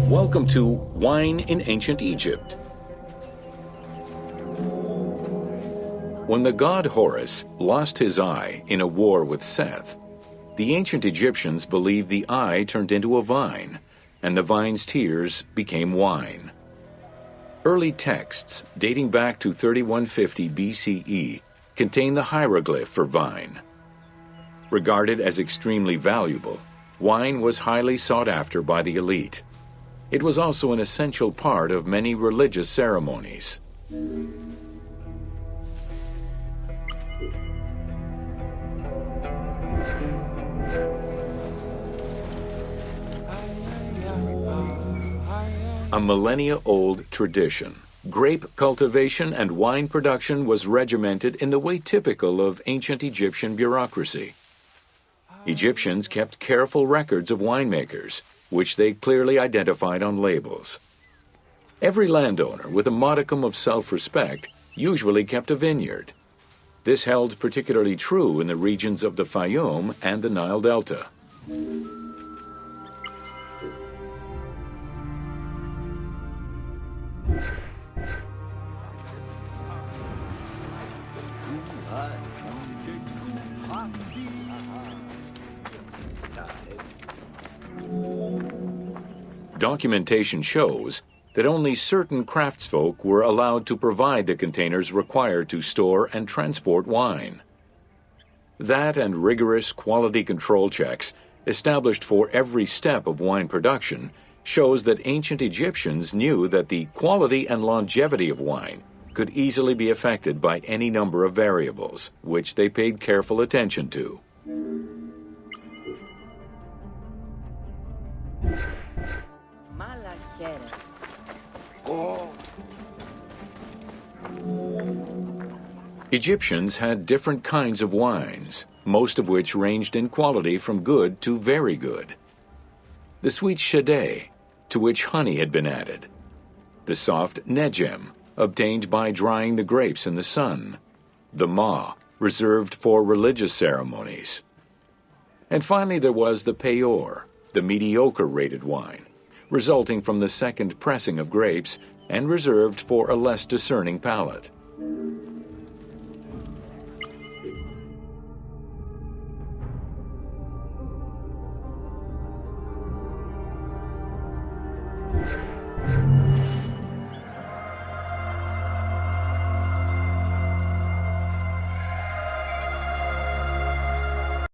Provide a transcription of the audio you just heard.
Welcome to Wine in Ancient Egypt. When the god Horus lost his eye in a war with Seth, the ancient Egyptians believed the eye turned into a vine, and the vine's tears became wine. Early texts, dating back to 3150 BCE, contain the hieroglyph for vine. Regarded as extremely valuable, wine was highly sought after by the elite. It was also an essential part of many religious ceremonies. A millennia-old tradition, grape cultivation and wine production was regimented in the way typical of ancient Egyptian bureaucracy. Egyptians kept careful records of winemakers, which they clearly identified on labels. Every landowner with a modicum of self-respect usually kept a vineyard. This held particularly true in the regions of the Fayum and the Nile Delta. Documentation shows that only certain craftsfolk were allowed to provide the containers required to store and transport wine. That and rigorous quality control checks established for every step of wine production shows that ancient Egyptians knew that the quality and longevity of wine could easily be affected by any number of variables, which they paid careful attention to. Egyptians had different kinds of wines, most of which ranged in quality from good to very good. The sweet shadé, to which honey had been added. The soft nejem, obtained by drying the grapes in the sun. The ma, reserved for religious ceremonies. And finally there was the peor, the mediocre-rated wine, resulting from the second pressing of grapes and reserved for a less discerning palate.